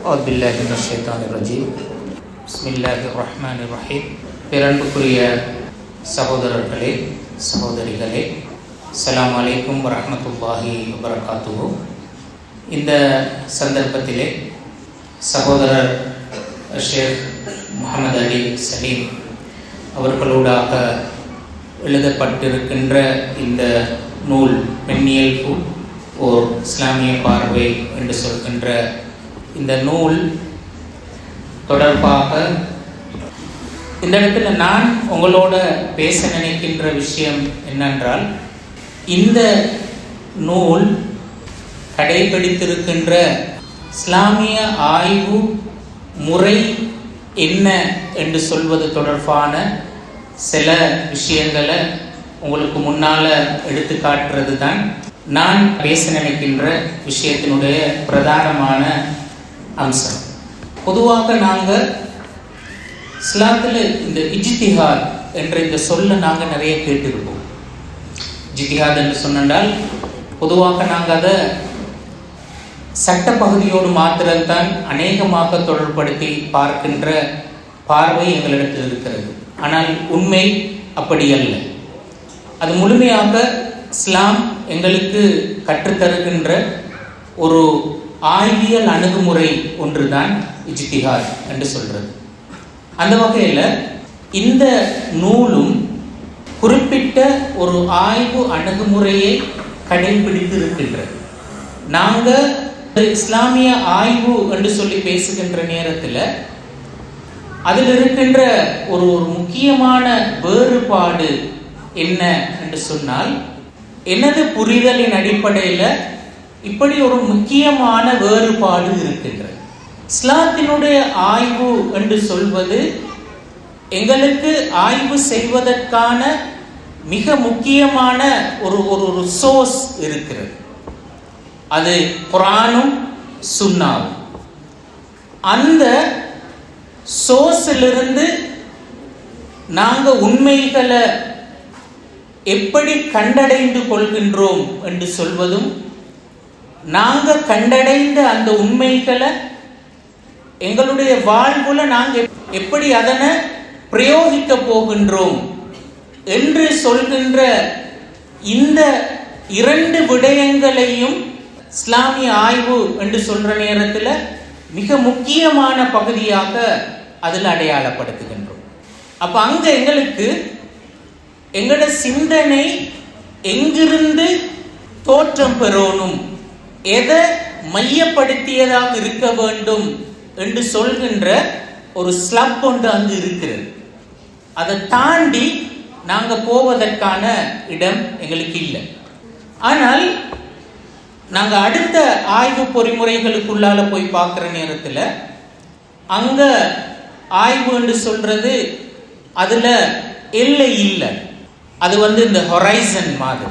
அவுது பில்லாஹி மினஷ் ஷைத்தானிர் ரஜீம். பிஸ்மில்லாஹிர் ரஹ்மானிர் ரஹீம். பேரன்புக்குரிய சகோதரர்களே, சகோதரிகளே, அஸ்ஸலாமு அலைக்கும் வரஹ்மத்துல்லாஹி வபரகாத்துஹு. இந்த சந்தர்ப்பத்திலே சகோதரர் ஷேக் முஹம்மது அலி சலீம் அவர்களூடாக எழுதப்பட்டிருக்கின்ற இந்த நூல் பெண்ணியல் ஓர் இஸ்லாமிய பார்வை என்று சொல்கின்ற இந்த நூல் தொடர்பாக இந்த இடத்துல நான் உங்களோட பேச நினைக்கின்ற விஷயம் என்னென்றால், இந்த நூல் கடைபிடித்திருக்கின்ற இஸ்லாமிய ஆய்வு முறை என்ன என்று சொல்வது தொடர்பான சில விஷயங்களை உங்களுக்கு முன்னால் எடுத்து காட்டுறது தான் நான் பேச நினைக்கின்ற விஷயத்தினுடைய பிரதானமான அம்சம். பொதுவாக நாங்கள் இஸ்லாத்தில் இந்த இஜ்திஹாத் என்ற இந்த சொல்லை நாங்கள் நிறைய கேட்டிருப்போம். இஜ்திஹாத் என்று சொன்னால் பொதுவாக நாங்கள் அதை சட்ட பகுதியோடு மாத்திரம்தான் அநேகமாக தொடர்படுத்தி பார்க்கின்ற பார்வை எங்களிடத்தில் இருக்கிறது. ஆனால் உண்மை அப்படி அல்ல. அது முழுமையாக இஸ்லாம் எங்களுக்கு கற்றுத்தருகின்ற ஒரு ஆய்வியல் அணுகுமுறை ஒன்றுதான் இஜ்திஹாத் என்று சொல்கிறது. அந்த வகையில் இந்த நூலும் குறிப்பிட்ட ஒரு ஆய்வு அணுகுமுறையை கடைபிடித்து இருக்கின்றது. நாங்கள் இஸ்லாமிய ஆய்வு என்று சொல்லி பேசுகின்ற நேரத்தில் அதில் இருக்கின்ற ஒரு முக்கியமான வேறுபாடு என்ன என்று சொன்னால், எனது புரிதலின் அடிப்படையில் இப்படி ஒரு முக்கியமான வேறுபாடு இருக்கின்றது. இஸ்லாத்தினுடைய ஆய்வு என்று சொல்வது எங்களுக்கு ஆய்வு செய்வதற்கான மிக முக்கியமான ஒரு சோர்ஸ் இருக்கிறது. அது குர்ஆனும் சுன்னாவும். அந்த சோர்ஸிலிருந்து நாங்கள் உண்மைகளை எப்படி கண்டடைந்து கொள்கின்றோம் என்று சொல்வதும், நாங்கள் கண்டடைந்த அந்த உண்மைகளை எங்களுடைய வாழ்வுல நாங்கள் எப்படி அதனை பிரயோகிக்க போகின்றோம் என்று சொல்கின்ற இந்த இரண்டு விடயங்களையும் இஸ்லாமிய ஆய்வு என்று சொல்ற நேரத்தில் மிக முக்கியமான பகுதியாக அதில் அடையாளப்படுத்துகின்றோம். அப்போ அங்கே எங்களுக்கு எங்களோட சிந்தனை எங்கிருந்து தோற்றம் பெறணும், எதை மையப்படுத்தியதாக இருக்க வேண்டும் என்று சொல்கின்ற ஒரு ஸ்லப் ஒன்று அங்கு இருக்கிறது. அதை தாண்டி நாங்கள் போவதற்கான இடம் எங்களுக்கு இல்லை. ஆனால் நாங்கள் அடுத்த ஆய்வு பொறிமுறைகளுக்குள்ளால போய் பார்க்குற நேரத்தில் அங்கே ஆய்வு என்று சொல்றது அதில் எல்லை இல்லை. அது இந்த ஹொரைசன் மாதிரி.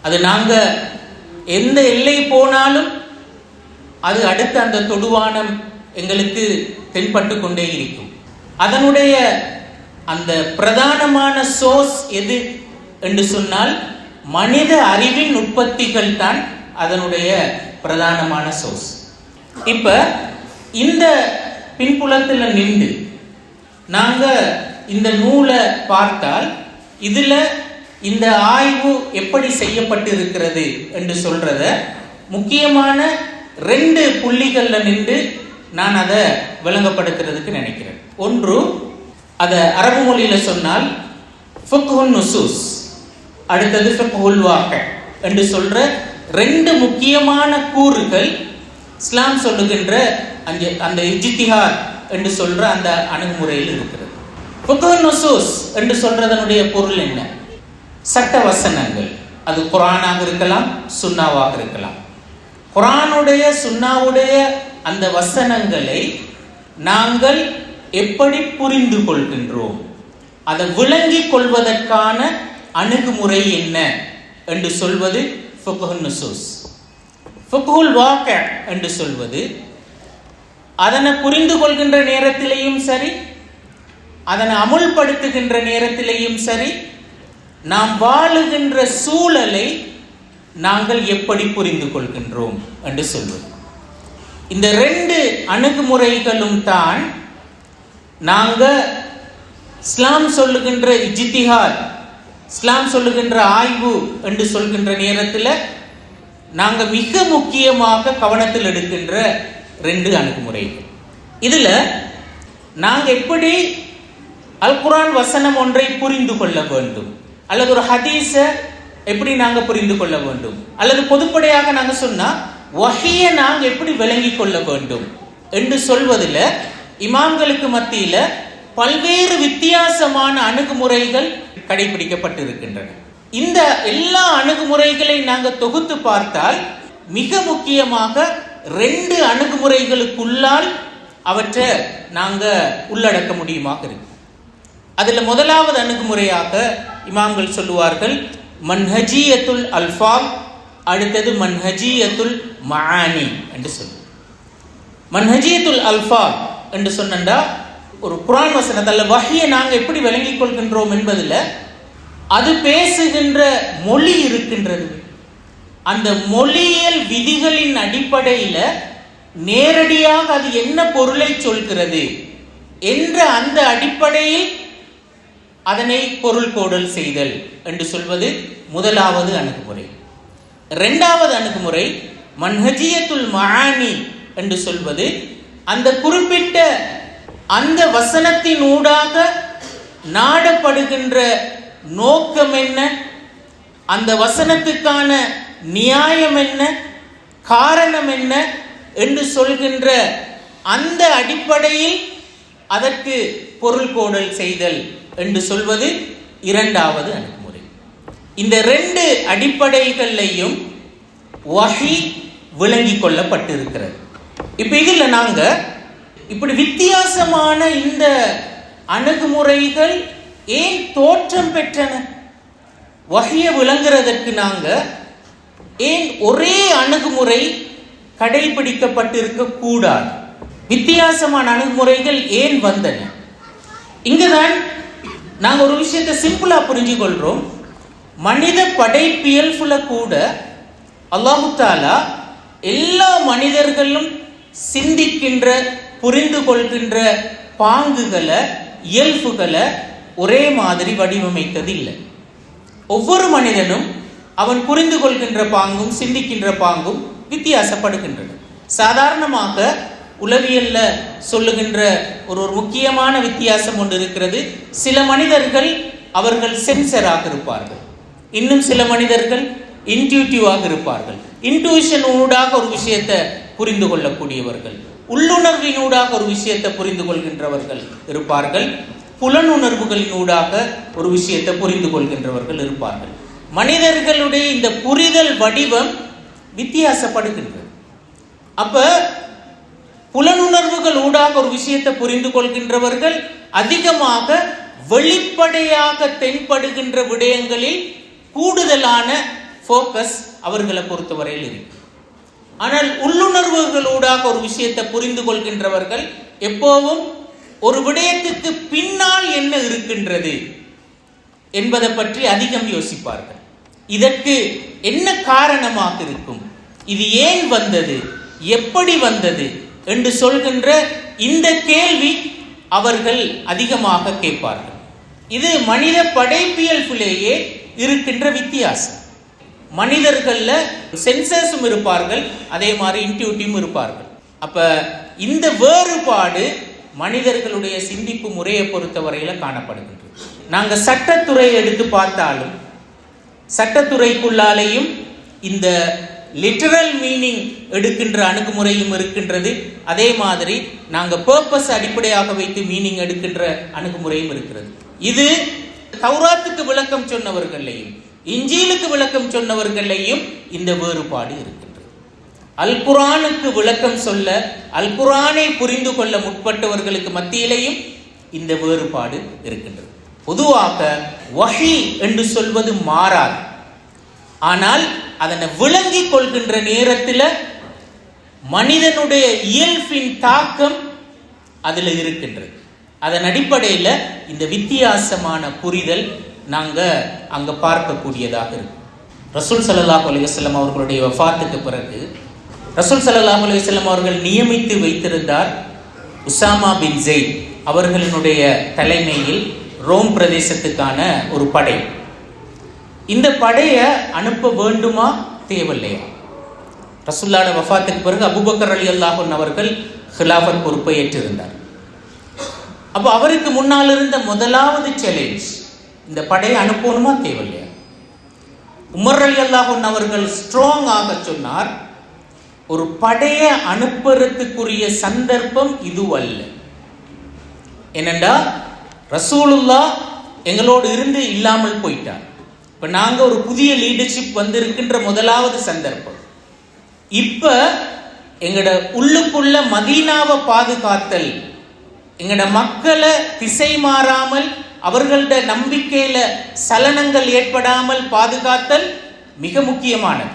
அது நாங்கள் எந்த எல்லை போனாலும் அது அடுத்த அந்த தொடுவானம் எங்களுக்கு தென்பட்டு கொண்டே இருக்கும். அதனுடைய அந்த பிரதானமான சோர்ஸ் எது என்று சொன்னால், மனித அறிவின் உற்பத்திகள் தான் அதனுடைய பிரதானமான சோர்ஸ். இப்ப இந்த பின்புலத்தில் நின்று நாங்க இந்த நூலை பார்த்தால் இதுல இந்த ஆய்வு எப்படி செய்யப்பட்டு இருக்கிறது என்று சொல்றத முக்கியமான 2 புள்ளிகள்ல நின்று நான் அதை விளங்கப்படுத்துறதுக்கு நினைக்கிறேன். ஒன்று, அதை அரபு மொழியில சொன்னால் ஃபிக்ஹுன் நுசூஸ், அடுத்தது ஃபிக்ஹுல் வாक़ி என்று சொல்ற 2 முக்கியமான கூறுகள் இஸ்லாம் சொல்லுகின்ற அந்த இஜ்திஹாத் என்று சொல்ற அந்த அணுகுமுறையில் இருக்கிறது. ஃபிக்ஹுன் நுசூஸ் என்று சொல்றதனுடைய பொருள் என்ன? சட்ட வசனங்கள். அது குர்ஆனாக இருக்கலாம், சுன்னாவாக இருக்கலாம். குர்ஆனுடைய சுன்னாவுடைய அந்த வசனங்களை நாங்கள் எப்படி புரிந்து கொள்கின்றோம், அதை விளங்கிக் கொள்வதற்கான அணுகுமுறை என்ன என்று சொல்வது ஃபிக்ஹுன் நுசூஸ். ஃபிக்ஹுல் வாक़ி என்று சொல்வது அதனை புரிந்து கொள்கின்ற நேரத்திலேயும் சரி, அதனை அமுல்படுத்துகின்ற நேரத்திலேயும் சரி, நாம் வாழுகின்ற சூழலை நாங்கள் எப்படி புரிந்து கொள்கின்றோம் என்று சொல்வது. இந்த 2 அணுகுமுறைகளும் தான் நாங்கள் இஸ்லாம் சொல்லுகின்ற இஜ்திஹாத், இஸ்லாம் சொல்லுகின்ற ஆய்வு என்று சொல்கின்ற நேரத்தில் நாங்கள் மிக முக்கியமாக கவனத்தில் எடுக்கின்ற 2 அணுகுமுறைகள். இதில் நாங்கள் எப்படி அல் குர்ஆன் வசனம் ஒன்றை புரிந்து கொள்ள வேண்டும், அல்லது ஒரு ஹதீஸை எப்படி நாங்கள் புரிந்து கொள்ள வேண்டும், அல்லது பொதுப்படையாக நாங்கள் சொன்னால் வஹியை நாங்கள் எப்படி விளங்கி கொள்ள வேண்டும் என்று சொல்வதில் இமாம்களுக்கு மத்தியில் பல்வேறு வித்தியாசமான அணுகுமுறைகள் கடைபிடிக்கப்பட்டிருக்கின்றன. இந்த எல்லா அணுகுமுறைகளை நாங்கள் தொகுத்து பார்த்தால் மிக முக்கியமாக 2 அணுகுமுறைகளுக்குள்ளால் அவற்றை நாங்கள் உள்ளடக்க முடியுமாக இருக்கு. அதில் முதலாவது அணுகுமுறையாக இமாம்கள் சொல்லுவார்கள் மன்ஹஜியத்துல் அல்ஃபால், அடுத்தது மன்ஹஜியத்துல் மஆனி என்று சொல்லுவோம். மன்ஹஜியத்துல் அல்ஃபால் என்று சொன்னா ஒரு குர்ஆன் வசனத்தில் வஹியை நாங்கள் எப்படி விளங்கிக் கொள்கின்றோம் என்பதில் அது பேசுகின்ற மொழி இருக்கின்றது. அந்த மொழியியல் விதிகளின் அடிப்படையில் நேரடியாக அது என்ன பொருளை சொல்கிறது என்ற அந்த அடிப்படையில் அதனை பொருள் கோடல் செய்தல் என்று சொல்வது முதலாவது அணுகுமுறை. 2வது அணுகுமுறை மன்ஹஜியத்துல் மஆனி என்று சொல்வது அந்த குறிப்பிட்ட அந்த வசனத்தின் ஊடாக நாடப்படுகின்ற நோக்கம் என்ன, அந்த வசனத்துக்கான நியாயம் என்ன, காரணம் என்ன என்று சொல்கின்ற அந்த அடிப்படையில் அதற்கு பொருள் கோடல் செய்தல் என்று சொல்வது 2வது அணுகுமுறை. இந்த 2 அடிப்படைகளையும் வஹி விளங்கி கொள்ளப்பட்டிருக்கிறது. இப்போ இதில் நாங்கள் இப்படி வித்தியாசமான இந்த அணுகுமுறைகள் ஏன் தோற்றம் பெற்றன, வஹியை விளங்குறதற்கு நாங்கள் ஏன் ஒரே அணுகுமுறை கடைபிடிக்கப்பட்டிருக்க கூடாது, வித்தியாசமான அணுகுமுறைகள் ஏன் வந்தன? இங்குதான் நாங்கள் ஒரு விஷயத்தை சிம்பிளா புரிஞ்சு கொள்றோம். மனித படைப்பியல்புல கூட அல்லாஹு தாலா எல்லா மனிதர்களும் சிந்திக்கின்ற புரிந்து கொள்கின்ற பாங்குகளை இயல்புகளை ஒரே மாதிரி வடிவமைத்தது இல்லை. ஒவ்வொரு மனிதனும் அவன் புரிந்து கொள்கின்ற பாங்கும் சிந்திக்கின்ற பாங்கும் வித்தியாசப்படுகின்றன. சாதாரணமாக உளவியல்ல சொல்லுகின்ற ஒரு முக்கியமான வித்தியாசம் ஒன்று இருக்கிறது. சில மனிதர்கள் அவர்கள் சென்சராக இருப்பார்கள், இன்னும் சில மனிதர்கள் இன்ட்யூட்டிவாக இருப்பார்கள். இன்ட்யூஷன் ஊடாக ஒரு விஷயத்தை புரிந்து கொள்ளக்கூடியவர்கள், உள்ளுணர்வினூடாக ஒரு விஷயத்தை புரிந்து கொள்கின்றவர்கள் இருப்பார்கள், புலனுணர்வுகளின் ஊடாக ஒரு விஷயத்தை புரிந்து கொள்கின்றவர்கள் இருப்பார்கள். மனிதர்களுடைய இந்த புரிதல் வடிவம் வித்தியாசப்படுகின்றது. அப்ப புலனுணர்வுகள் ஊடாக ஒரு விஷயத்தை புரிந்து கொள்கின்றவர்கள் அதிகமாக வெளிப்படையாக தென்படுகின்ற விடயங்களில் கூடுதலான ஃபோக்கஸ் அவர்களை பொறுத்தவரையில் இருக்கு. ஆனால் உள்ளுணர்வுகளூடாக ஒரு விஷயத்தை புரிந்து கொள்கின்றவர்கள் எப்போவும் ஒரு விடயத்துக்கு பின்னால் என்ன இருக்கின்றது என்பதை பற்றி அதிகம் யோசிப்பார்கள். இதற்கு என்ன காரணமாக இருக்கும், இது ஏன் வந்தது, எப்படி வந்தது என்று சொல்கின்ற இந்த கேள்வி அவர்கள் அதிகமாக கேட்பார்கள். இது மனித படைப்பியல்பிலேயே இருக்கின்ற வித்தியாசம். மனிதர்கள்ல சென்சர்ஸும் இருப்பார்கள், அதே மாதிரி இன்ட்யூட்டிவும் இருப்பார்கள். அப்ப இந்த வேறுபாடு மனிதர்களுடைய சிந்திப்பு முறையை பொறுத்தவரையில காணப்படுகின்றது. நாங்க சட்டத்துறை எடுத்து பார்த்தாலும் சட்டத்துறைக்குள்ளாலேயும் இந்த லிட்டரல் மீனிங் எடுக்கின்ற அணுகுமுறையும் இருக்கின்றது. அதே மாதிரி நாங்க பர்பஸ் அடிப்படையாக வைத்து மீனிங் எடுக்கின்ற அணுகுமுறையும் இருக்கிறது. இது தௌராத்துக்கு விளக்கம் சொன்னவர்களையும் இஞ்சிலுக்கு விளக்கம் சொன்னவர்களையும் இந்த வேறுபாடு இருக்கின்றது. அல் குர்ஆனுக்கு விளக்கம் சொல்ல, அல் குர்ஆனை புரிந்து கொள்ள முற்பட்டவர்களுக்கு மத்தியிலேயும் இந்த வேறுபாடு இருக்கின்றது. பொதுவாக வஹி என்று சொல்வது மாறாது, ஆனால் அதனை விளங்கிக் கொள்கின்ற நேரத்தில் மனிதனுடைய இயல்பின் தாக்கம் அதில் இருக்கின்றது. அதன் அடிப்படையில் இந்த வித்தியாசமான புரிதல் நாங்கள் அங்கே பார்க்கக்கூடியதாக இருக்கும். ரசூல் ஸல்லல்லாஹு அலைஹி வஸல்லம் அவர்களுடைய வஃபாத்துக்கு பிறகு ரசூல் ஸல்லல்லாஹு அலைஹி வஸல்லம் அவர்கள் நியமித்து வைத்திருந்தார் உசாமா பின் ஸெய்த் அவர்களினுடைய தலைமையில் ரோம் பிரதேசத்துக்கான ஒரு படை. இந்த படையை அனுப்ப வேண்டுமா தேவையில்லையா? ரசூலுல்லாஹ் வஃபாத்துக்கு பிறகு அபூபக்கர் ரலியல்லாஹு அன்ஹு அவர்கள் ஹிலாஃபத் பொறுப்பை ஏற்றிருந்தார். அப்போ அவருக்கு முன்னால் இருந்த முதலாவது சேலஞ்ச், இந்த படையை அனுப்பணுமா தேவையில்லையா? உமர் ரலியல்லாஹு அன்ஹு அவர்கள் ஸ்ட்ராங் ஆக சொன்னார், ஒரு படையை அனுப்புறதுக்குரிய சந்தர்ப்பம் இதுவல்ல. என்னண்டா ரசூலுல்லாஹ் எங்களோடு இருந்து இல்லாமல் போயிட்டார். இப்போ நாங்கள் ஒரு புதிய லீடர்ஷிப் வந்திருக்கின்ற முதலாவது சந்தர்ப்பம். இப்போ எங்களோட உள்ளுக்குள்ள மதீனாவை பாதுகாத்தல், எங்களோட மக்களை திசை மாறாமல் அவர்களோட நம்பிக்கையில சலனங்கள் ஏற்படாமல் பாதுகாத்தல் மிக முக்கியமானது.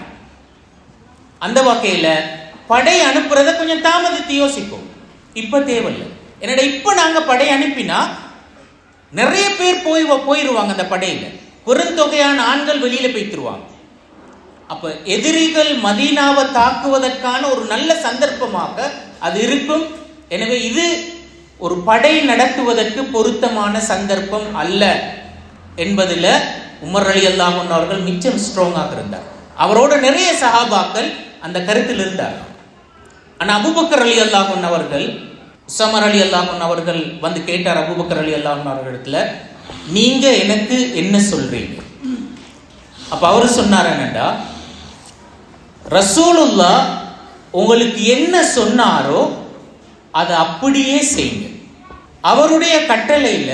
அந்த வகையில படை அனுப்புறத கொஞ்சம் தாமதித்து யோசிப்போம். இப்ப தேவையில்லை. என்னடா இப்ப நாங்க படை அனுப்பினா நிறைய பேர் போயிருவாங்க. அந்த படையில பெருந்தொகையான ஆண்கள் வெளியில போய்த்துருவாங்க. அப்ப எதிரிகள் மதீனாவை தாக்குவதற்கான ஒரு நல்ல சந்தர்ப்பமாக அது இருக்கும். எனவே இது ஒரு படை நடத்துவதற்கு பொருத்தமான சந்தர்ப்பம் அல்ல என்பதில் உமர் ரலியல்லாஹு அன்ஹு அவர்கள் மிச்சம் ஸ்ட்ராங்காக இருந்தார். அவரோட நிறைய சஹாபாக்கள் அந்த கருத்தில் இருந்தார். ஆனால் அபூபக்கர் ரலியல்லாஹு அன்ஹு அவர்கள், உஸாமா ரலியல்லாஹு அன்ஹு அவர்கள் வந்து கேட்டார் அபூபக்கர் ரலியல்லாஹு அன்ஹு அவர்களிடத்துல, நீங்க எனக்கு என்ன சொல்றீங்க? அப்ப அவர் சொன்னார், என்னடா ரசூலுல்லாஹ் உங்களுக்கு என்ன சொன்னாரோ அதை அப்படியே செய்யுங்க. அவருடைய கட்டளையில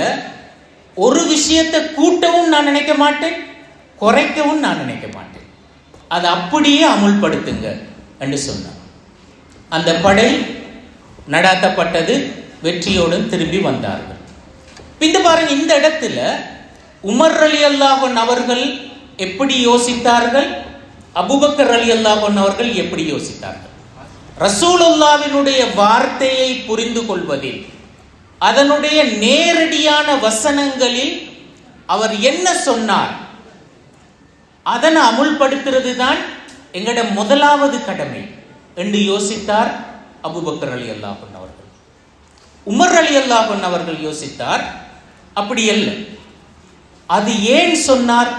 ஒரு விஷயத்தை கூட்டவும் நான் நினைக்க மாட்டேன், குறைக்கவும் நான் நினைக்க மாட்டேன். அதை அப்படியே அமுல்படுத்துங்க என்று சொன்னார். அந்த படை நடாத்தப்பட்டது, வெற்றியோடு திரும்பி வந்தார்கள். இந்த பாருங்க, இந்த இடத்துல உமர் ரலியல்லாஹு அன்ஹு அவர்கள் எப்படி யோசித்தார்கள், அபூபக்கர் ரலியல்லாஹு அன்ஹு அவர்கள் எப்படி யோசித்தார்கள்? ரசூலுல்லாஹ்வினுடைய வார்த்தையை புரிந்து கொள்வதில், அதனுடைய நேரடியான வசனங்களில் அவர் என்ன சொன்னார் அதனை அமுல்படுத்துறது தான் எங்கட முதலாவது கடமை என்று யோசித்தார் அபூபக்கர் ரலியல்லாஹு அன்ஹு அவர்கள். உமர் ரலியல்லாஹு அன்ஹு அவர்கள் யோசித்தார், அப்படி அல்ல. அது ஏன் சொன்னார்,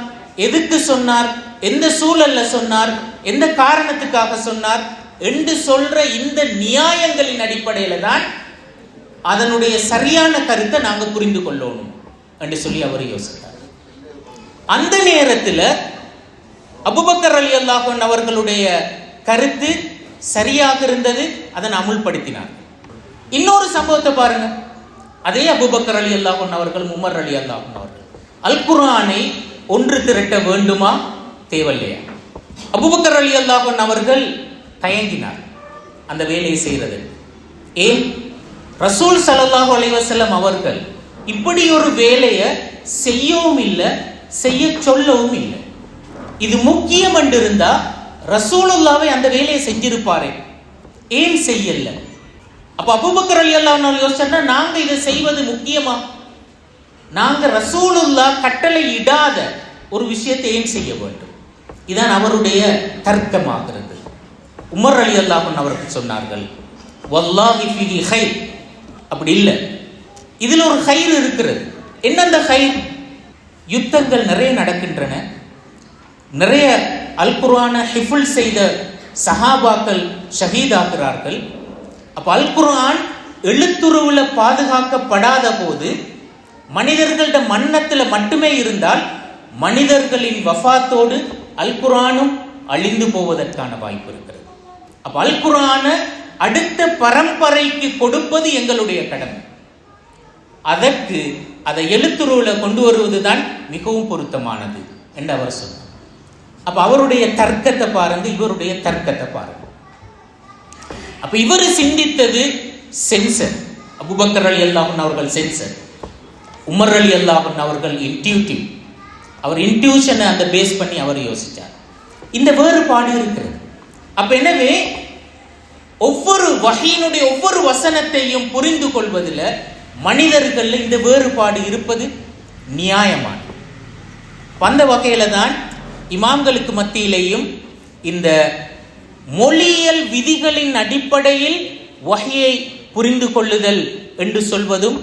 எதுக்கு சொன்னார், எந்த சூழல்ல சொன்னார், எந்த காரணத்துக்காக சொன்னார் என்று சொல்ற இந்த நியாயங்களின் அடிப்படையில தான் அதனுடைய சரியான கருத்தை நாங்கள் புரிந்து கொள்ளணும் என்று சொல்லி அவர் யோசித்தார். அந்த நேரத்தில் அபூபக்கர் ரலியல்லாஹு அன்ஹு அவர்களுடைய கருத்து சரியாக இருந்தது, அதனை அமுல்படுத்தினார். இன்னொரு சம்பவத்தை பாருங்க. அதே அபூபக்கர் ரலியல்லாஹு அன்ஹு அவர்கள், உமர் ரலியல்லாஹு அன்ஹு அவர்கள் அல் குர்ஆனை ஒன்று திரட்ட வேண்டுமா தேவையில்லையா? அபூபக்கர் ரலியல்லாஹு அன்ஹு அவர்கள் தயங்கினார் அந்த வேலையை செய்கிறது. ஏன்? ரசூல் ஸல்லல்லாஹு அலைஹி வஸல்லம் அவர்கள் இப்படி ஒரு வேலையை செய்யவும் இல்லை, செய்ய சொல்லவும் இல்லை. இது முக்கியம் என்று இருந்தா ரசூலுல்லாஹ்வை அந்த வேலையை செஞ்சிருப்பாரே, ஏன் செய்யல? அப்ப அபூபக்கர் ரலியல்லாஹு அன்ஹு யோசிச்சா, நாங்க இதை செய்வது முக்கியமா? நாங்க ரசூலுல்லாஹ் கட்டளை இடாத ஒரு விஷயத்தை ஏன் செய்ய வேண்டும்? இதான் அவருடைய தர்க்கமாகிறது. உமர் ரலியல்லாஹு அன்ஹு அவர்கள் சொன்னார்கள், வல்லாஹி ஃபீஹி கைர். அப்படி இல்லை, இதில் ஒரு கைர் இருக்கிறது. என்ன அந்த கைர்? யுத்தங்கள் நிறைய நடக்கின்றன, நிறைய அல் குர்ஆனை ஹிஃபுல் செய்த சஹாபாக்கள் ஷஹீதாகிறார்கள். அப்போ அல் குர்ஆன் எழுத்துருவில் பாதுகாக்கப்படாத போது, மனிதர்களோட மன்னத்தில் மட்டுமே இருந்தால், மனிதர்களின் வஃபாத்தோடு அல் குர்ஆனும் அழிந்து போவதற்கான வாய்ப்பு இருக்கிறது. அப்போ அல் குர்ஆனை அடுத்த பரம்பரைக்கு கொடுப்பது எங்களுடைய கடமை. அதற்கு அதை எழுத்துருவில் கொண்டு வருவதுதான் மிகவும் பொருத்தமானது என்று அவர் சொன்னார். அப்ப அவருடைய தர்க்கத்தை பாருங்க, இவருடைய தர்க்கத்தை பாருங்க. அப்ப இவர் சிந்தித்தது சென்சர். அபூபக்கர் ரலியல்லாஹு அன்ஹு அவர்கள் சென்சர், உமர் ரலியல்லாஹு அன்ஹு அவர்கள் இன்ட்யூட்டிவ். அவர் இன்ட்யூஷனை அந்த பேஸ் பண்ணி அவர் யோசிச்சார். இந்த வேறுபாடு இருக்கிறது. அப்ப எனவே ஒவ்வொரு வஹீனுடைய ஒவ்வொரு வசனத்தையும் புரிந்து கொள்வதில் மனிதர்கள் இந்த வேறுபாடு இருப்பது நியாயமான. அந்த வகையில தான் இமாம்களுக்கு மத்தியிலேயும் இந்த மொழியியல் விதிகளின் அடிப்படையில் வஹியை புரிந்து கொள்ளுதல் என்று சொல்வதும்,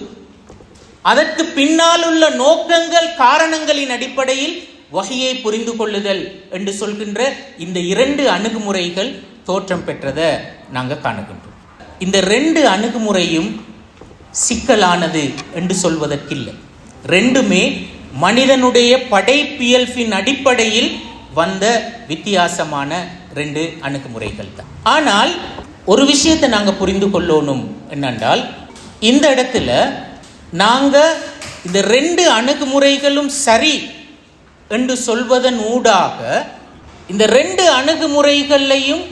அதற்கு பின்னால் உள்ள நோக்கங்கள் காரணங்களின் அடிப்படையில் வஹியை புரிந்து கொள்ளுதல் என்று சொல்கின்ற இந்த 2 அணுகுமுறைகள் தோற்றம் பெற்றதை நாங்கள் காணுகின்றோம். இந்த 2 அணுகுமுறையும் சிக்கலானது என்று சொல்வதற்கில்லை. ரெண்டுமே மனிதனுடைய படைப்பியல்பின் அடிப்படையில் வந்த வித்தியாசமான 2 அணுகுமுறைகள் தான். ஆனால் ஒரு விஷயத்தை நாங்கள் புரிந்து கொள்ளணும் என்னென்றால், இந்த இடத்துல நாங்கள் இந்த 2 அணுகுமுறைகளும் சரி என்று சொல்வதன் ஊடாக இந்த 2 அணுகுமுறைகளையும்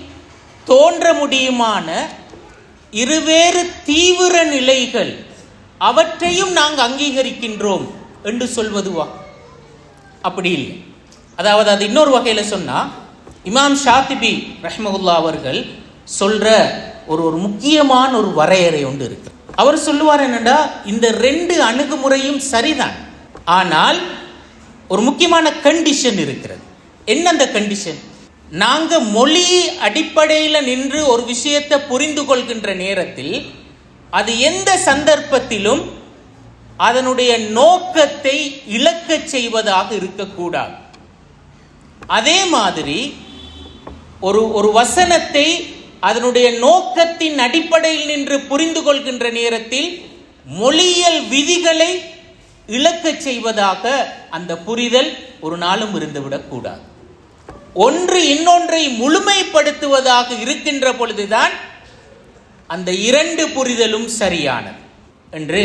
தோன்ற முடியுமான இருவேறு தீவிர நிலைகள் அவற்றையும் நாங்கள் அங்கீகரிக்கின்றோம் என்று சொல்வதுவா? அப்படி இல்லை. அதாவது அது இன்னொரு வகையில் சொன்னால், இமாம் ஷாத்திபி ரஹ்மத்துல்லாஹி அவர்கள் சொல்ற ஒரு முக்கியமான ஒரு வரையறை ஒன்று இருக்கு. அவர் சொல்லுவார் என்னடா, இந்த 2 அணுகுமுறையும் சரிதான், ஆனால் ஒரு முக்கியமான கண்டிஷன் இருக்கிறது. என்ன அந்த கண்டிஷன்? நாங்க மொழி அடிப்படையில் நின்று ஒரு விஷயத்தை புரிந்து கொள்கின்ற நேரத்தில் அது எந்த சந்தர்ப்பத்திலும் அதனுடைய நோக்கத்தை இழக்க செய்வதாக இருக்கக்கூடாது. அதே மாதிரி ஒரு வசனத்தை அதனுடைய நோக்கத்தின் அடிப்படையில் நின்று புரிந்து கொள்கின்ற நேரத்தில் மொழியியல் விதிகளை இழக்க செய்வதாக அந்த புரிதல் ஒரு நாளும் இருந்துவிடக் கூடாது. ஒன்று இன்னொன்றை முழுமைப்படுத்துவதாக இருக்கின்ற பொழுதுதான் அந்த 2 புரிதலும் சரியானது என்று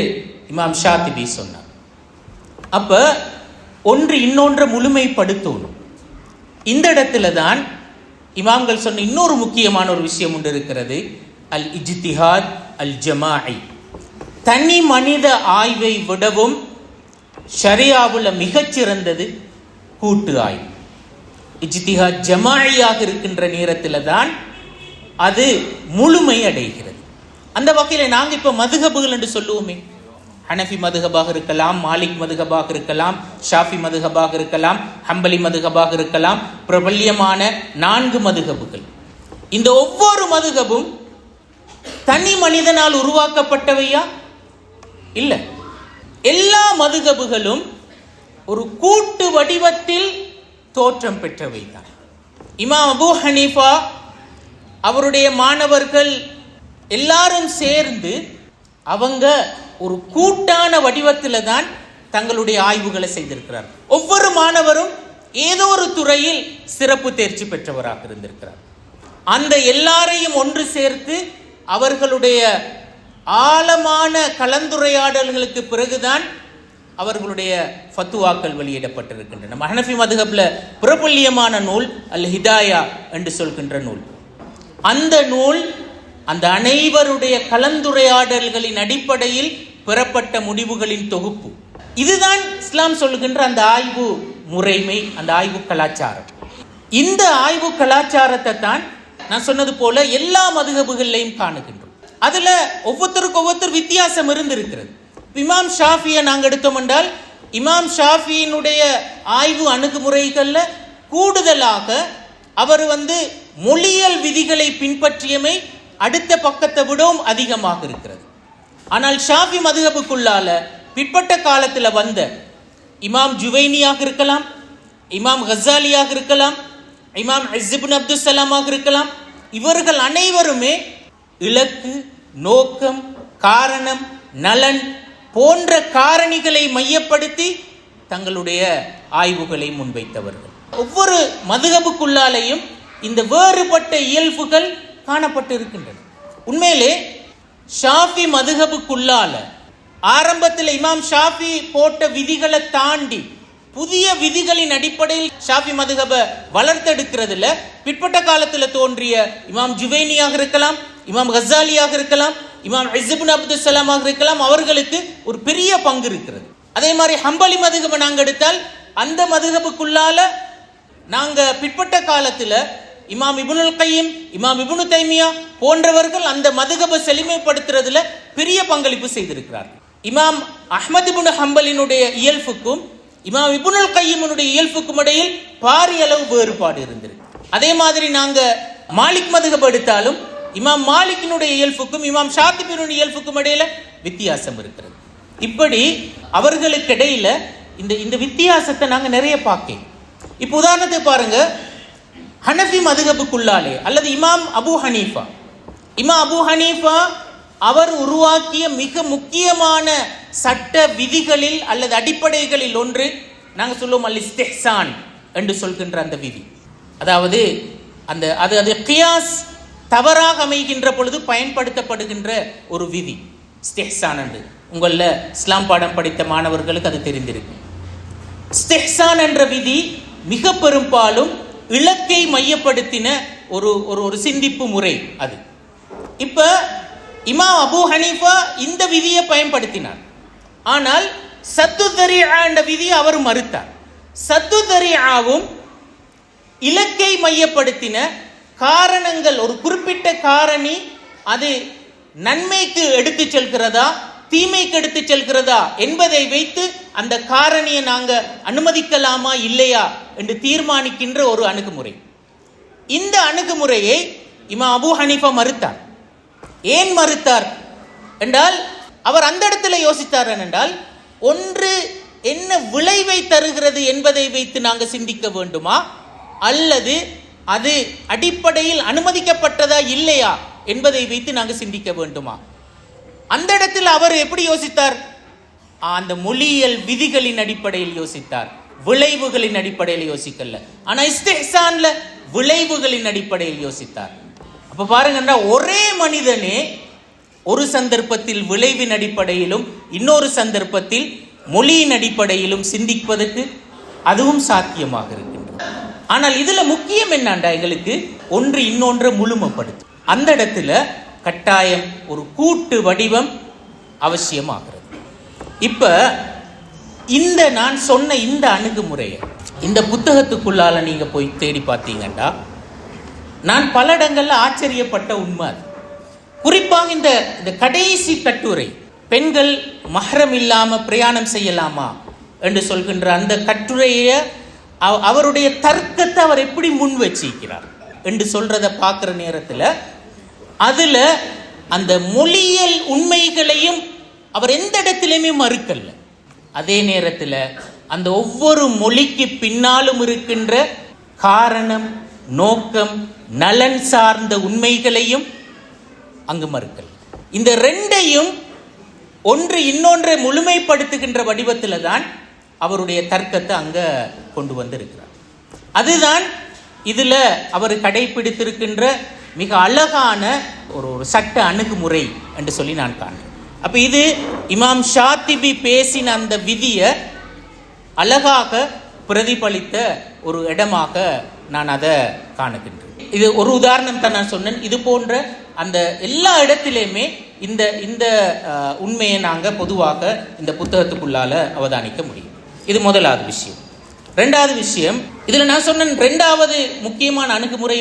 இமாம் ஷாத்திபி சொன்னார். அப்ப ஒன்று இன்னொன்றை முழுமைப்படுத்தணும். இந்த இடத்துல தான் இமாம்கள் சொன்ன இன்னொரு முக்கியமான ஒரு விஷயம் ஒன்று இருக்கிறது. அல் இஜ்திஹாத் அல் ஜமாஇ. தனி மனித ஆய்வை விடவும் ஷரியாவுல மிகச்சிறந்தது கூட்டு ஆய்வு. இஜ்திஹாத் ஜமாஇயாக இருக்கின்ற நேரத்தில் தான் அது முழுமை அடைகிறது. அந்த வகையில் நாங்கள் இப்போ மதுஹபுகள் என்று சொல்லுவோமே, ஹனஃபி மதுஹபாக இருக்கலாம், மாலிக் மதுஹபாக இருக்கலாம், ஷாஃபி மதுஹபாக இருக்கலாம், ஹம்பலி மதுஹபாக இருக்கலாம், பிரபல்யமான 4 மதுஹபுகள். இந்த ஒவ்வொரு மதுஹபும் தனி மனிதனால் உருவாக்கப்பட்டவையா? இல்லை. எல்லா மதுஹபுகளும் ஒரு கூட்டு வடிவத்தில் தோற்றம் பெற்றவை தான். இமாம் அபூ ஹனீஃபா அவருடைய மாணவர்கள் எல்லாரும் சேர்ந்து அவங்க ஒரு கூட்டான வடிவத்தில் தான் தங்களுடைய ஆய்வுகளை செய்திருக்கிறார். ஒவ்வொரு மாணவரும் ஏதோ ஒரு துறையில் சிறப்பு தேர்ச்சி பெற்றவராக இருந்திருக்கிறார். அந்த எல்லாரையும் ஒன்று சேர்த்து அவர்களுடைய ஆழமான கலந்துரையாடல்களுக்கு பிறகுதான் அவர்களுடைய ஃபத்துவாக்கள் வெளியிடப்பட்டிருக்கின்றன. ஹனஃபி மதுஹப்ல பிரபல்யமான நூல் அல் ஹிதாயா என்று சொல்கின்ற நூல். அந்த நூல் அந்த அனைவருடைய கலந்துரையாடல்களின் அடிப்படையில் பெறப்பட்ட முடிவுகளின் தொகுப்பு. இதுதான் இஸ்லாம் சொல்லுகின்ற அந்த ஆய்வு முறைமை, அந்த ஆய்வு கலாச்சாரம். இந்த ஆய்வு கலாச்சாரத்தை தான் நான் சொன்னது போல எல்லா மதுஹபுகளையும் காணுகின்றோம். அதுல ஒவ்வொருத்தருக்கு ஒவ்வொருத்தர் வித்தியாசம் இருந்திருக்கிறது. இமாம் ஷாஃபியை நாங்கள் எடுத்தோம் என்றால், இமாம் ஷாஃபியினுடைய ஆய்வு அணுகுமுறைகள்ல கூடுதலாக அவர் மொழியியல் விதிகளை பின்பற்றியமை அடுத்த பக்கத்தை விடவும் அதிகமாக இருக்கிறது. ஆனால் ஷாஃபி மதுஹபுக்குள்ளால பிற்பட்ட காலத்தில் வந்த இமாம் ஜுவைனியாக இருக்கலாம், இமாம் கஸாலியாக இருக்கலாம், இமாம் இஸ்ஸிப்னு அப்துல் சலாமாக இருக்கலாம், இவர்கள் அனைவருமே இலக்கு, நோக்கம், காரணம், நலன் போன்ற காரணிகளை மையப்படுத்தி தங்களுடைய ஆய்வுகளை முன்வைத்தவர்கள். ஒவ்வொரு மதுஹபுக்குள்ளாலேயும் இந்த வேறுபட்ட இயல்புகள் காணப்பட்டு இருக்கின்றன. உண்மையிலே ஷாஃபி மதுஹபுக்குள்ளால ஆரம்பத்தில் இமாம் ஷாஃபி போட்ட விதிகளை தாண்டி புதிய விதிகளின் அடிப்படையில் ஷாஃபி மதுஹபை வளர்த்தெடுக்கிறதுல பிற்பட்ட காலத்தில் தோன்றிய இமாம் ஜுவைனியாக இருக்கலாம், இமாம் கஸாலியாக இருக்கலாம், இமாம் இஸ்ஸிப்னு அப்துல் சலாமாக இருக்கலாம், அவர்களுக்கு ஒரு பெரிய பங்கு இருக்கிறது. அதே மாதிரி ஹம்பலி மதுஹபை நாங்கள் எடுத்தால் அந்த மதுஹபுக்குள்ளால நாங்க பிற்பட்ட காலத்துல இமாம் இப்னுல் கையிம், இமாம் இப்னு தைமியா போன்றவர்கள் அந்த மதுஹபை செழுமைப்படுத்துறதுல பெரிய பங்களிப்பு செய்திருக்கிறார்கள். இமாம் அஹ்மத் இப்னு ஹம்பலினுடைய இயல்புக்கும் இமாம் இப்னுல் கையிமுடைய இயல்புக்கும் இடையில் பாரிய அளவு வேறுபாடு இருந்திருக்கு. அதே மாதிரி நாங்க மாலிக் மதுஹப் எடுத்தாலும் இமாம் மாலிக்கினுடைய இயல்புக்கும் இமாம் ஷாத்திபியினுடைய இயல்புக்கும் இடையில வித்தியாசம் இருக்கிறது. இப்படி அவர்களுக்கு இடையில இந்த வித்தியாசத்தை நாங்கள் நிறைய பார்க்க. இப்போ உதாரணத்துக்கு பாருங்க, ஹனஃபி மதுஹபுக்குள்ளாலே அல்லது இமாம் அபு ஹனீஃபா அவர் உருவாக்கிய மிக முக்கியமான சட்ட விதிகளில் அல்லது அடிப்படைகளில் ஒன்று நாங்கள் சொல்லுவோம் அல் இஸ்திஹ்சான் என்று சொல்கின்ற அந்த விதி. அதாவது அது கியாஸ் தவறாக அமைகின்ற பொழுது பயன்படுத்தப்படுகின்ற ஒரு விதி இஸ்திஹ்சான் என்று. உங்களில் இஸ்லாம் பாடம் படித்த மாணவர்களுக்கு அது தெரிந்திருக்கு. இஸ்திஹ்சான் என்ற விதி மிக பெரும்பாலும் இலக்கை மையப்படுத்தின ஒரு சிந்திப்பு முறை. அது இப்ப இமாம் அபு ஹனீஃபா இந்த விதியை பயன்படுத்தினார். ஆனால் சத்து தரியா என்ற விதியை அவர் மறுத்தார். சத்து தரியாவும் இலக்கை மையப்படுத்தின காரணங்கள், ஒரு குறிப்பிட்ட காரணி அது நன்மைக்கு எடுத்து செல்கிறதா தீமைக்கு எடுத்து செல்கிறதா என்பதை வைத்து அந்த காரணியை நாங்க அனுமதிக்கலாமா இல்லையா என்று தீர்மானிக்கின்ற ஒரு அணுகுமுறை. இந்த அணுகுமுறையை இமாம் அபு ஹனீஃபா மறுத்தார். ஏன் மறுத்தார் என்றால், அவர் அந்த இடத்துல யோசித்தார் என்றால், ஒன்று என்ன விளைவை தருகிறது என்பதை வைத்து நாங்கள் சிந்திக்க வேண்டுமா, அல்லது அது அடிப்படையில் அனுமதிக்கப்பட்டதா இல்லையா என்பதை வைத்து நாங்கள் சிந்திக்க வேண்டுமா? அந்த இடத்தில் அவர் எப்படி யோசித்தார்? அந்த மொழியியல் விதிகளின் அடிப்படையில் யோசித்தார், விளைவுகளின் அடிப்படையில் யோசிக்கல. ஆனா இஸ்திஹ்சான்ல விளைவுகளின் அடிப்படையில் யோசித்தார். அப்ப பாருங்க, ஒரே மனிதனே ஒரு சந்தர்ப்பத்தில் விளைவின் அடிப்படையிலும் இன்னொரு சந்தர்ப்பத்தில் மொழியின் அடிப்படையிலும் சிந்திப்பதற்கு அதுவும் சாத்தியமாக இருக்கின்றது. ஆனால் இதுல முக்கியம் என்னண்டா, எங்களுக்கு ஒன்று இன்னொன்று முழுமைப்படுத்தும். அந்த இடத்துல கட்டாயம் ஒரு கூட்டு வடிவம் அவசியமாகிறது. இப்ப இந்த நான் சொன்ன இந்த அணுகுமுறையை இந்த புத்தகத்துக்குள்ளால நீங்க போய் தேடி பார்த்தீங்கன்னா, நான் பல இடங்கள்ல ஆச்சரியப்பட்ட உண்மை. குறிப்பாக இந்த கடைசி கட்டுரை, பெண்கள் மஹ்ரம் இல்லாம பிரயாணம் செய்யலாமா என்று சொல்கின்ற அந்த கட்டுரைய அவருடைய தர்க்கத்தை அவர் எப்படி முன் வச்சிருக்கிறார் என்று சொல்றத பார்க்கிற நேரத்தில் அதுல அந்த மொழியியல் உண்மைகளையும் அவர் எந்த இடத்திலுமே மறுக்கல. அதே நேரத்தில் அந்த ஒவ்வொரு மொழிக்கு பின்னாலும் இருக்கின்ற காரணம், நோக்கம், நலன் சார்ந்த உண்மைகளையும் அங்கு மறுக்கல். இந்த ரெண்டையும் ஒன்று இன்னொன்றை முழுமைப்படுத்துகின்ற வடிவத்தில் தான் அவருடைய தர்க்கத்தை அங்க கொண்டு வந்திருக்கிறார். அதுதான் இதுல அவர் கடைபிடித்திருக்கின்ற மிக அழகான ஒரு சட்ட அணுகுமுறை என்று சொல்லி நான் காண்கிறேன். அப்ப இது இமாம் ஷாத்திபி பேசின அந்த விதியை அழகாக பிரதிபலித்த ஒரு இடமாக நான் அதை காணுகின்றேன். இது ஒரு உதாரணம் தான் நான் சொன்னேன். இது போன்ற அந்த எல்லா இடத்திலையுமே இந்த இந்த உண்மையை நாங்கள் பொதுவாக இந்த புத்தகத்துக்குள்ளால அவதானிக்க முடியும். இது முதலாவது விஷயம். ரெண்டாவது விஷயம், இதில் நான் சொன்ன ரெண்டாவது முக்கியமான அணுகுமுறை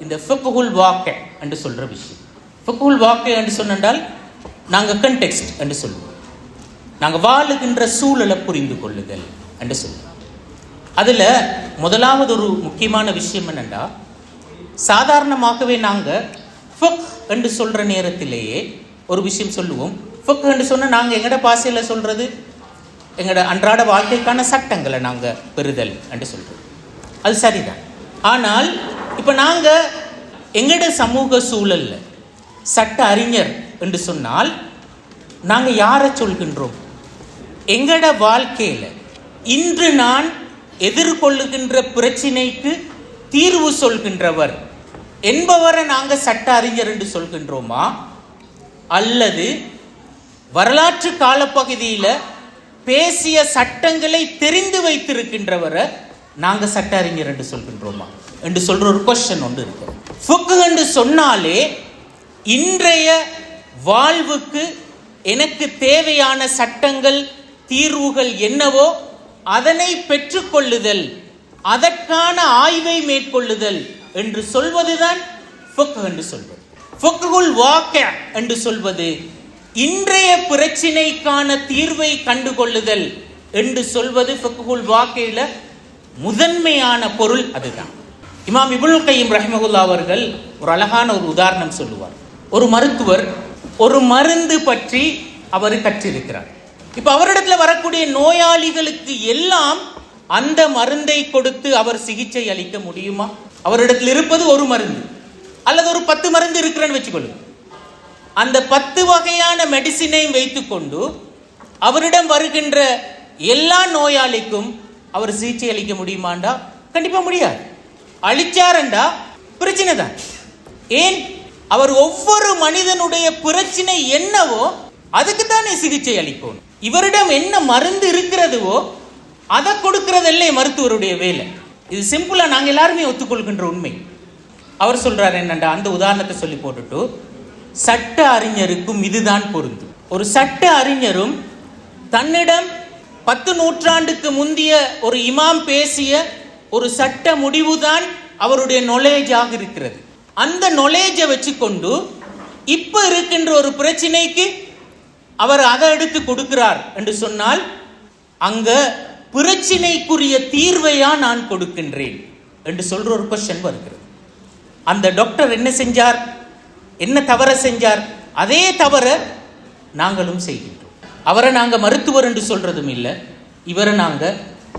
இந்த ஃபிக்ஹுல் வாக்கி என்று சொல்ற விஷயம். ஃபிக்ஹுல் வாக்கி என்று சொன்னால் நாங்கள் கண்டெக்ஸ்ட் என்று சொல்லுவோம். நாங்கள் வாழுகின்ற சூழலை புரிந்து கொள்ளுதல் என்று சொல்லுவோம். அதில் முதலாவது ஒரு முக்கியமான விஷயம் என்னென்னா, சாதாரணமாகவே நாங்கள் ஃபிக் என்று சொல்கிற நேரத்திலேயே ஒரு விஷயம் சொல்லுவோம். ஃபிக் என்று சொன்னால் நாங்கள் எங்களோட பாசையில் சொல்கிறது எங்களோட அன்றாட வாழ்க்கைக்கான சட்டங்களை நாங்கள் பெறுதல் என்று சொல்கிறோம். அது சரிதான். ஆனால் இப்போ நாங்கள் எங்களோட சமூக சூழலில் சட்ட அறிஞர் என்று சொன்னால் நாங்கள் யாரை சொல்கின்றோம்? எங்களோட வாழ்க்கையில் இன்று நான் எதிர்கொள்ளுகின்ற பிரச்சினைக்கு தீர்வு சொல்கின்றவர் என்பவரை நாங்கள் சட்ட அறிஞர் என்று சொல்கின்றோமா, அல்லது வரலாற்று காலப்பகுதியில் பேசிய சட்டங்களை தெரிந்து வைத்திருக்கின்றவரை நாங்கள் சட்ட அறிஞர் என்று சொல்கின்றோமா என்று சொல்ற ஒரு கொஸ்டின் ஒன்று இருக்கு. ஃபிக்ஹ் என்று சொன்னாலே இன்றைய வாழ்வுக்கு எனக்கு தேவையான சட்டங்கள் தீர்வுகள் என்னவோ அதனை பெற்றுக்கொள்ளுதல், அதற்கான ஆய்வை மேற்கொள்ளுதல் என்று சொல்வதுதான் ஃபிக்ஹ் என்று சொல்வது. ஃபிக்ஹுல் வாக்கி என்று சொல்வது இன்றைய பிரச்சினைக்கான தீர்வை கண்டுகொள்ளுதல் என்று சொல்வது ஃபிக்ஹுல் வாக்கியில முதன்மையான பொருள் அதுதான். இமாம் இப்னுல் கையிம் ரஹ்மஹுல்லாஹ் அவர்கள் ஒரு அழகான ஒரு உதாரணம் சொல்லுவார். ஒரு மருத்துவர் ஒரு மருந்து பற்றி அவர் கற்றிருக்கிறார். இப்ப அவரிடத்துல வரக்கூடிய நோயாளிகளுக்கு எல்லாம் அந்த மருந்தை கொடுத்து அவர் சிகிச்சை அளிக்க முடியுமா? அவரிடத்தில் இருப்பது ஒரு மருந்து அல்லது ஒரு 10 மருந்து இருக்கிறேன்னு வச்சுக்கொள்ளுங்க. அந்த 10 வகையான மெடிசினையும் வைத்துக்கொண்டு அவரிடம் வருகின்ற எல்லா நோயாளிக்கும் அவர் சிகிச்சை அளிக்க முடியுமாண்டா? கண்டிப்பா முடியாது. அளிச்சாரண்டா பிரச்சனை தான். ஏன்? அவர் ஒவ்வொரு மனிதனுடைய பிரச்சனை என்னவோ அதுக்கு தானே சிகிச்சை அளிக்கணும். இவரிடம் என்ன மருந்து இருக்கிறதுவோ அதை கொடுக்கிறதல்ல மருத்துவருடைய வேலை. இது சிம்பிளா நாங்க எல்லாருமே ஒத்துக்கொள்கின்ற உண்மை. அவர் சொல்றாரு என்னண்டா, அந்த உதாரணத்தை சொல்லி போட்டுட்டு, சட்ட அறிஞருக்கும் இதுதான் பொருந்தும். ஒரு சட்ட அறிஞரும் தன்னிடம் 10 நூற்றாண்டுக்கு முந்திய ஒரு இமாம் பேசிய ஒரு சட்ட முடிவுதான் அவருடைய நாலேஜாக இருக்கிறது. அந்த நாலேஜை வச்சுக்கொண்டு இப்ப இருக்கின்ற ஒரு பிரச்சனைக்கு அவர் அதை எடுத்து கொடுக்கிறார் என்று சொன்னால் அங்க பிரச்சனைக்குரிய தீர்வையா நான் கொடுக்கின்றேன் என்று சொல்ற ஒரு கொஸ்டின் வருகிறது. அந்த டாக்டர் என்ன செஞ்சார், என்ன தவற செஞ்சார், அதே தவற நாங்களும் செய்கின்றோம். அவரை நாங்க மருத்துவர் என்று சொல்றதும் இல்லை, இவரை நாங்க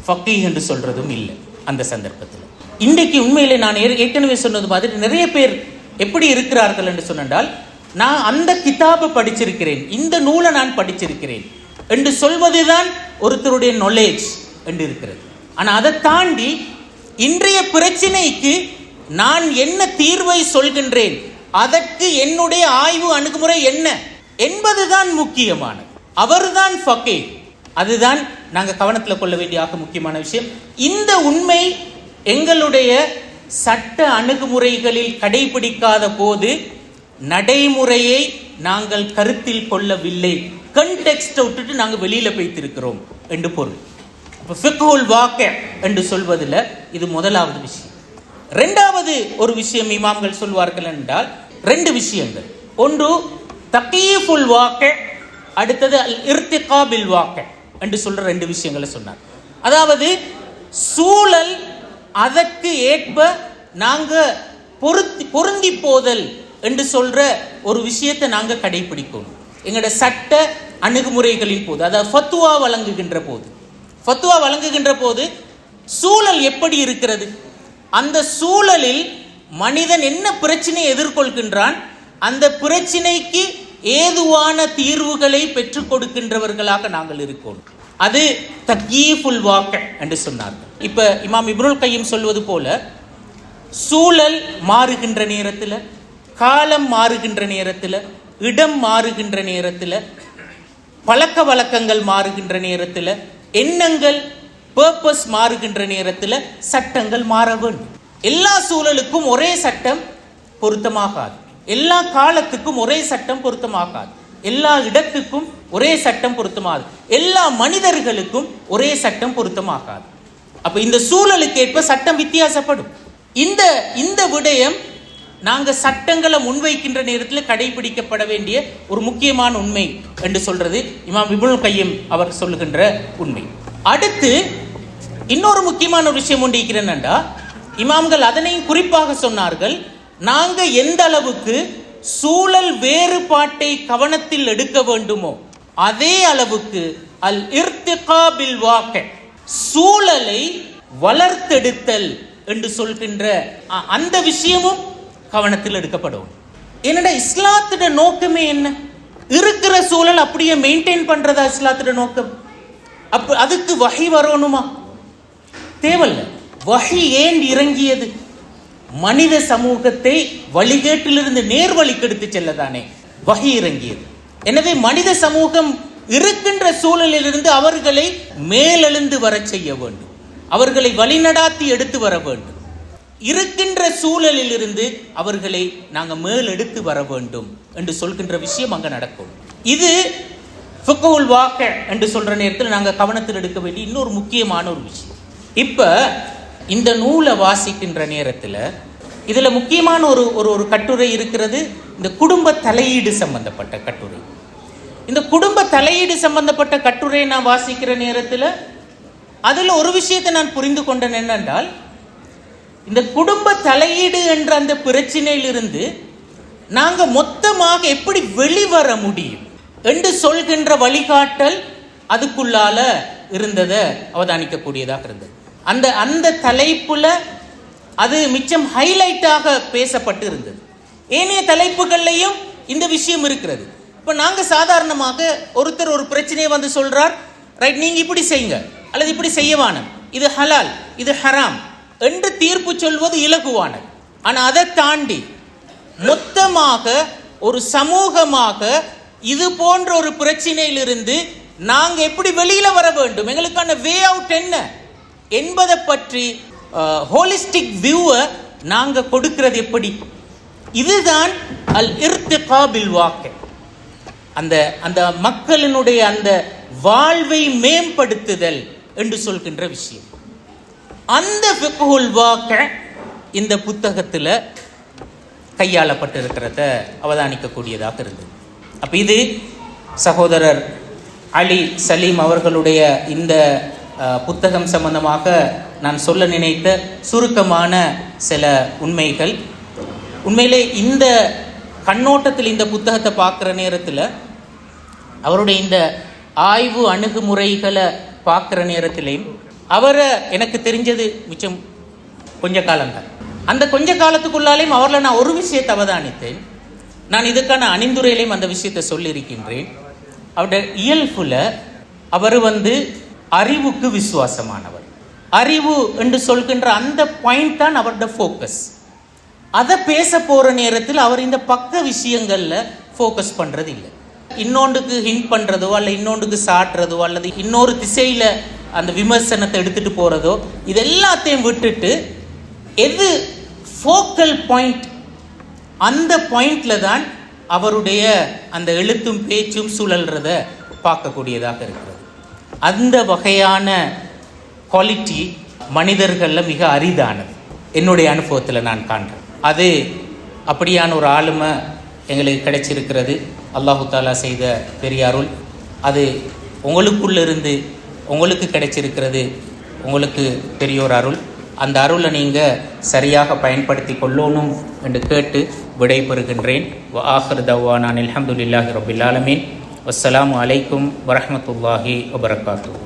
ஃபக்கீஹ் என்று சொல்றதும் இல்லை. அந்த சந்தர்ப்பத்தில் இன்றைக்கு உண்மையிலே நான் ஏற்கனவே சொன்னது மாதிரி நிறைய பேர் எப்படி இருக்கிறார்கள் என்று சொன்னால், நான் அந்த கிதாபை படிச்சிருக்கிறேன், இந்த நூலை நான் படிச்சிருக்கிறேன் என்று சொல்வதுதான் ஒருத்தருடைய நாலேஜ் என்று இருக்கிறது. ஆனா அதை தாண்டி இன்றைய பிரச்சனைக்கு நான் என்ன தீர்வை சொல்கின்றேன், அதற்கு என்னுடைய ஆய்வு அணுகுமுறை என்ன என்பதுதான் முக்கியமானது. அவர்தான் ஃபக்கீஹ். அதுதான் நாங்க கவனத்தில் கொள்ள வேண்டிய முக்கியமான விஷயம். இந்த உண்மை எங்களுடைய சட்ட அணுகுமுறைகளில் கடைபிடிக்காத போது நடைமுறையை நாங்கள் கருத்தில் கொள்ளவில்லை, கண்டெக்ஸ்ட் விட்டுட்டு நாங்கள் வெளியில போய்த்திருக்கிறோம் என்று பொருள். ஃபிக்ஹுல் வாக்கி என்று சொல்வதில் இது முதலாவது விஷயம். இரண்டாவது ஒரு விஷயம் இமாம்கள் சொல்வார்கள் என்றால் 2 விஷயங்கள். ஒன்று தகீஃபுல் வாக்கி, அடுத்தது அல் இர்திகா பில் வாக்கி என்று சொல்ற 2 விஷயங்களை சொன்னார். அதாவது சூழல் அதற்கு ஏற்ப நாங்க பொருந்தி போதல் என்று சொல்ற ஒரு விஷயத்தை நாங்க கடைபிடிக்கணும். எங்களோட சட்ட அணுகுமுறைகளின் போது, அதாவது ஃபத்வா வழங்குகின்ற போது சூழல் எப்படி இருக்கிறது, அந்த சூழலில் மனிதன் என்ன பிரச்சனையை எதிர்கொள்கின்றான், அந்த பிரச்சனைக்கு ஏதுவான தீர்வுகளை பெற்றுக் கொடுக்கின்றவர்களாக நாங்கள் இருக்கோம். அது தகீஃபுல் வாக்கி என்று சொன்னார்கள். இப்ப இமாம் இப்னுல் கையிம் சொல்வது போல, சூழல் மாறுகின்ற நேரத்தில், காலம் மாறுகின்ற நேரத்தில், இடம் மாறுகின்ற நேரத்தில், பழக்க வழக்கங்கள் மாறுகின்ற நேரத்தில், எண்ணங்கள் பர்பஸ் மாறுகின்ற நேரத்தில் சட்டங்கள் மாற வேண்டும். எல்லா சூழலுக்கும் ஒரே சட்டம் பொருத்தமாகாது, எல்லா காலத்துக்கும் ஒரே சட்டம் பொருத்தமாகாது, எல்லா இடத்துக்கும் ஒரே சட்டம் பொருத்தமாகாது, எல்லா மனிதர்களுக்கும் ஒரே சட்டம் பொருத்தமாகாது. அப்ப இந்த சூழலுக்கு ஏற்ப சட்டம் வித்தியாசப்படும். இந்த விடயம் நாங்க சட்டங்களை முன்வைக்கின்ற நேரத்தில் கடைபிடிக்கப்பட வேண்டிய ஒரு முக்கியமான உண்மை என்று சொல்றது இமாம் இப்னுல் கையிம் அவர் சொல்லுகின்ற உண்மை. அடுத்து இன்னொரு முக்கியமான ஒரு விஷயம் ஒன்று இருக்கிறேன்டா, இமாம்கள் அதனையும் குறிப்பாக சொன்னார்கள். நாங்க எந்த அளவுக்கு சூழல் வேறுபாட்டை கவனத்தில் எடுக்க வேண்டுமோ அதே அளவுக்கு அல் இர்திகா பில் வாக்கி, சூழலை வளர்த்தெடுத்தல் என்று சொல்கின்ற அந்த விஷயமும் கவனத்தில் எடுக்கப்படும். என்னடா இஸ்லாத்தோட நோக்கமே என்ன? இருக்கிற சூழல் அப்படியே மெயின்டைன் பண்றதா இஸ்லாத்தோட நோக்கம்? அப்ப அதுக்கு வஹி வரணுமா? தேவையில்லை. வஹி ஏன் இறங்கியது? மனித சமூகத்தை வழிகேட்டிலிருந்து நேர்வழிக்கு எடுத்து செல்லதானே வஹி இறங்கியது. எனவே மனித சமூகம் இருக்கின்ற சூழலிலிருந்து அவர்களை மேலெழுந்து வர செய்ய வேண்டும், அவர்களை வழிநடாத்தி எடுத்து வர வேண்டும். இருக்கின்ற சூழலில் இருந்து அவர்களை நாங்க மேலெடுத்து வர வேண்டும் என்று சொல்கின்ற விஷயம் அங்க நடக்கும். இது ஃபிக்ஹுல் வாக்கி என்று சொல்ற நேரத்தில் நாங்க கவனத்தில் எடுக்க வேண்டிய இன்னொரு முக்கியமான ஒரு விஷயம். இப்ப இந்த நூலை வாசிக்கின்ற நேரத்தில் இதுல முக்கியமான ஒரு கட்டுரை இருக்கிறது, இந்த குடும்ப தலையீடு சம்பந்தப்பட்ட கட்டுரை. இந்த குடும்ப தலையீடு சம்பந்தப்பட்ட கட்டுரையை நான் வாசிக்கிற நேரத்தில் அதுல ஒரு விஷயத்தை நான் புரிந்து கொண்டேன். என்னென்றால், இந்த குடும்ப தலையீடு என்ற அந்த பிரச்சனையிலிருந்து நாங்க மொத்தமாக எப்படி வெளிவர முடியும் என்று சொல்கின்ற வழிகாட்டல் அதுக்குள்ளால இருந்ததை அவதானிக்கக்கூடியதாக இருந்தது. அந்த அந்த தலைப்புல அது மிச்சம் ஹைலைட்டாக பேசப்பட்டு இருந்தது. ஏனைய தலைப்புகள்லையும் இந்த விஷயம் இருக்கிறது. இப்போ நாங்க சாதாரணமாக ஒருத்தர் ஒரு பிரச்சனையை வந்து சொல்றார், ரைட், நீங்க இப்படி செய்யுங்க அல்லது இப்படி செய்யவானம், இது ஹலால் இது ஹராம் என்று தீர்ப்பு சொல்வது இலகுவானது. ஆனா அதை தாண்டி மொத்தமாக ஒரு சமூகமாக இது போன்ற ஒரு பிரச்சனையிலிருந்து நாங்க எப்படி வெளியில வர வேண்டும், எங்களுக்கான வே அவுட் என்ன என்பதை பற்றி ஹோலிஸ்டிக் வியூவை நாங்க கொடுக்கிறது எப்படி? இதுதான் அல் இர்திகா பில் வாக்கி, அந்த அந்த மக்களினுடைய அந்த வாழ்வை மேம்படுத்துதல் என்று சொல்கின்ற விஷயம். அந்த ஃபிக்ஹுல் வாக்கி இந்த புத்தகத்தில் கையாளப்பட்டிருக்கிறத அவதானிக்கக்கூடியதாக இருந்தது. அப்போ இது சகோதரர் அலி சலீம் அவர்களுடைய இந்த புத்தகம் சம்பந்தமாக நான் சொல்ல நினைத்த சுருக்கமான சில உண்மைகள். உண்மையிலே இந்த கண்ணோட்டத்தில் இந்த புத்தகத்தை பார்க்குற நேரத்தில், அவருடைய இந்த ஆய்வு அணுகுமுறைகளை பார்க்குற நேரத்திலையும் அவரை எனக்கு தெரிஞ்சது மிச்சம் கொஞ்ச காலம்தான். அந்த கொஞ்ச காலத்துக்குள்ளாலையும் அவரில் நான் ஒரு விஷயத்தை அவதானித்தேன். நான் இதுக்கான அணிந்துரையிலையும் அந்த விஷயத்தை சொல்லியிருக்கின்றேன். அவருடைய இயல்புல அவர் அறிவுக்கு விசுவாசமானவர். அறிவு என்று சொல்கின்ற அந்த பாயிண்ட் தான் அவருடைய ஃபோக்கஸ். அதை பேச போகிற நேரத்தில் அவர் இந்த பக்க விஷயங்களில் ஃபோக்கஸ் பண்ணுறது இல்லை. இன்னொன்றுக்கு ஹிண்ட் பண்ணுறதோ அல்ல இன்னொன்றுக்கு சாட்டுறதோ அல்லது இன்னொரு திசையில் அந்த விமர்சனத்தை எடுத்துகிட்டு போகிறதோ இது எல்லாத்தையும் விட்டுட்டு எது ஃபோக்கல் பாயிண்ட், அந்த பாயிண்டில் தான் அவருடைய அந்த எழுத்தும் பேச்சும் சுழல்றத பார்க்கக்கூடியதாக இருக்கிறது. அந்த வகையான குவாலிட்டி மனிதர்களில் மிக அரிதானது என்னுடைய அனுபவத்தில் நான் காண்றேன். அது அப்படியான ஒரு ஆளுமை எங்களுக்கு கிடைச்சிருக்கிறது. அல்லாஹு தாலா செய்த பெரிய அருள். அது உங்களுக்குள்ளிருந்து உங்களுக்கு கிடைச்சிருக்கிறது, உங்களுக்கு பெரிய ஒரு அருள். அந்த அருளை நீங்கள் சரியாக பயன்படுத்தி கொள்ளணும் என்று கேட்டு விடைபெறுகின்றேன். ஆஹிர் தவானா அல்ஹம்துலில்லாஹி ரப்பில் ஆலமீன். வஸ்ஸலாமு அலைக்கும் வரஹ்மத்துல்லாஹி வபரகாத்துஹு.